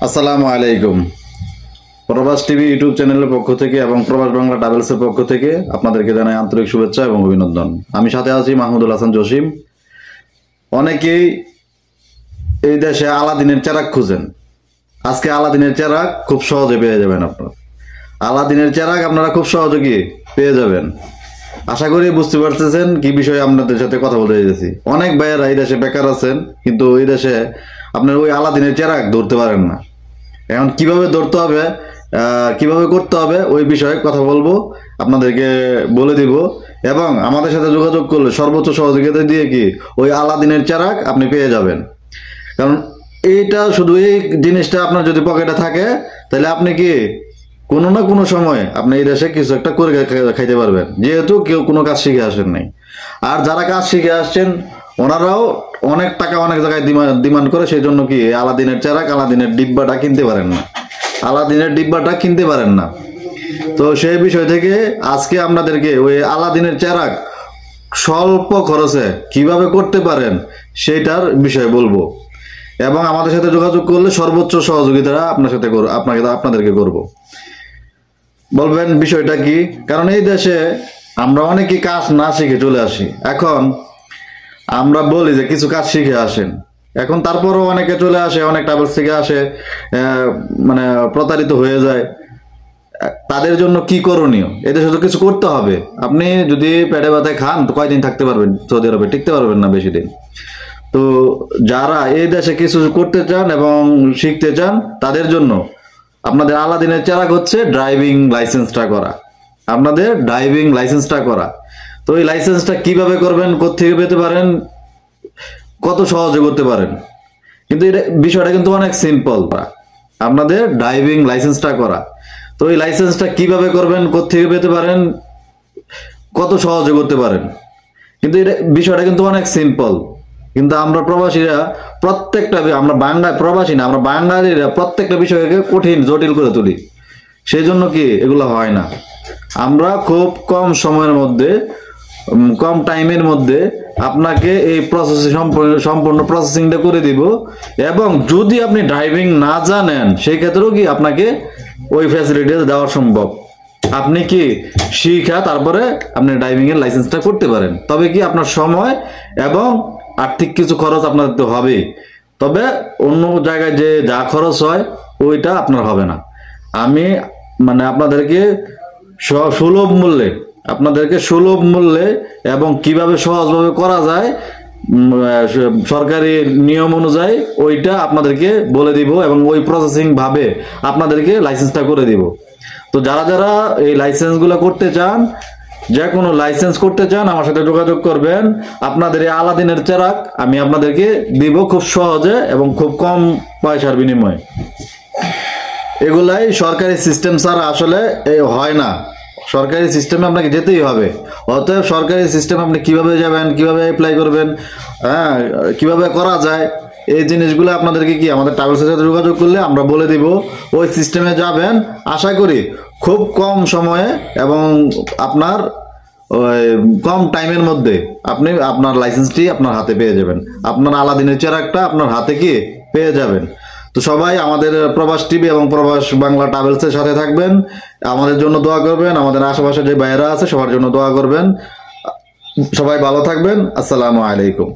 আসসালামু আলাইকুম। প্রবাস টিভি ইউটিউব চ্যানেলের পক্ষ থেকে এবং প্রবাস বাংলা ট্রাভেলসের পক্ষ থেকে আপনাদেরকে জানাই আন্তরিক শুভেচ্ছা এবং অভিনন্দন। আমি সাথে আছি মাহমুদুল হাসান জসিম। অনেকেই এই দেশে আলাদিনের চেরাগ খুঁজেন। আজকে আলাদিনের চেরাগ খুব সহজে পেয়ে যাবেন। আপনারা আলাদিনের চেরাগ আপনারা খুব সহজে কি পেয়ে যাবেন। আশা করি বুঝতে পারতেছেন কি বিষয়ে আপনাদের সাথে কথা বলতে চাইতেছি। অনেক ভাইয়েরা এই দেশে বেকার আছেন, কিন্তু ওই দেশে আপনার ওই আলাদিনের চেরাগ ধরতে পারেন না। এখন কিভাবে ধরতে হবে, কিভাবে করতে হবে ওই বিষয়ে কথা বলবো, আপনাদেরকে বলে দিব। এবং আমাদের সাথে যোগাযোগ করলে সর্বোচ্চ সহযোগিতা দিয়ে কি ওই আলাদিনের চেরাগ আপনি পেয়ে যাবেন। কারণ এইটা শুধু এই জিনিসটা আপনার যদি পকেটে থাকে তাহলে আপনি কি কোনো না কোনো সময় আপনি এই দেশে কিছু একটা করে খাইতে পারবেন, যেহেতু কেউ কোনো কাজ শিখে আসেন নাই। আর যারা কাজ শিখে আসছেন ওনারাও অনেক টাকা অনেক জায়গায় ডিমান্ড করে, সেই জন্য কি আলাদিনের চেরাগ, আলাদিনের ডিব্বাটা কিনতে পারেন না, আলাদিনের ডিব্বাটা কিনতে পারেন না। তো সেই বিষয় থেকে আজকে আপনাদেরকে ওই আলাদিনের চেরাগ স্বল্প খরচে কিভাবে করতে পারেন সেটার বিষয়ে বলবো, এবং আমাদের সাথে যোগাযোগ করলে সর্বোচ্চ সহযোগিতা আপনাদেরকে করব। বলবেন বিষয়টা কি? কারণ এই দেশে আমরা অনেকে কাজ না শিখে চলে আসি। এখন আমরা বলি যে কিছু কাজ শিখে আসেন, এখন তারপরও অনেকে চলে আসে, অনেক ট্রাভেলস থেকে আসে, মানে প্রতারিত হয়ে যায়। তাদের জন্য কি করণীয়? এদেশে তো কিছু করতে হবে। আপনি যদি পেটে ব্যথায় খান তো কয়দিন থাকতে পারবেন সৌদি আরবে? টিকতে পারবেন না বেশি দিন। তো যারা এই দেশে কিছু করতে চান এবং শিখতে চান তাদের জন্য আপনাদের আলাদিনের চেরাগ হচ্ছে ড্রাইভিং লাইসেন্সটা করা, আপনাদের ড্রাইভিং লাইসেন্সটা করা। তো এই লাইসেন্সটা কিভাবে করবেন, কোত্থেকে পেতে পারেন, কত সহজে করতে পারেন, কিন্তু এটা বিষয়টা কিন্তু অনেক সিম্পল। আপনাদের ড্রাইভিং লাইসেন্সটা করা, তো এই লাইসেন্সটা কিভাবে করবেন, কোত্থেকে পেতে পারেন, কত সহজে করতে পারেন, কিন্তু এটা বিষয়টা কিন্তু অনেক সিম্পল। কিন্তু আমরা প্রবাসীরা প্রত্যেকটা, আমরা বাংলায় প্রবাসী না, আমরা বাঙালিরা প্রত্যেকটা বিষয়কে কঠিন জটিল করে তুলি। সেই জন্য কি এগুলো হয় না। আমরা খুব কম সময়ের মধ্যে, কম টাইমের মধ্যে আপনাকে এই সম্পূর্ণ প্রসেসিংটা করে দিব। এবং যদি আপনি ড্রাইভিং না জানেন সেই ক্ষেত্রেও কি আপনাকে ওই ফ্যাসিলিটি দেওয়া সম্ভব। আপনি কি শিখা তারপরে আপনি ড্রাইভিং এর লাইসেন্সটা করতে পারেন। তবে কি আপনার সময় এবং আর্থিক কিছু খরচ আপনার তো হবেই, তবে অন্য জায়গায় যে যা খরচ হয় ওইটা আপনার হবে না। আমি আপনাদেরকে সুলভ মূল্যে এবং কিভাবে সহজভাবে করা যায় সরকারি নিয়ম অনুযায়ী ওইটা আপনাদেরকে বলে দিব, এবং ওই প্রসেসিং ভাবে আপনাদেরকে লাইসেন্সটা করে দিব। তো যারা যারা এই লাইসেন্সগুলো করতে চান, যে কোনো লাইসেন্স করতে চান, আমার সাথে যোগাযোগ করবেন। আপনাদের এই আলাদিনের চেরাগ আমি আপনাদেরকে দিব খুব সহজে এবং খুব কম পয়সার বিনিময়ে। এগুলাই সরকারি সিস্টেম ছাড়া আসলে হয় না। সরকারি সিস্টেমে আপনাকে যেতেই হবে। অতএব সরকারি সিস্টেম আপনি কিভাবে যাবেন, কিভাবে অ্যাপ্লাই করবেন, কিভাবে করা যায়, এই জিনিসগুলো আপনাদেরকে কি আমাদের ট্রাভেলসের সাথে যোগাযোগ করলে আমরা বলে দিব। ওই সিস্টেমে যাবেন, আশা করি খুব কম সময়ে এবং আপনার কম টাইমের মধ্যে আপনি আপনার লাইসেন্সটি আপনার হাতে পেয়ে যাবেন। আপনার আলাদিনের চেরাগটা আপনার হাতে কি পেয়ে যাবেন। তো সবাই আমাদের প্রবাস টিভি এবং প্রবাস বাংলা ট্রাভেলসের সাথে থাকবেন, আমাদের জন্য দোয়া করবেন, আমাদের আশেপাশে যে ভাইয়েরা আছে সবার জন্য দোয়া করবেন। সবাই ভালো থাকবেন। আসসালামু আলাইকুম।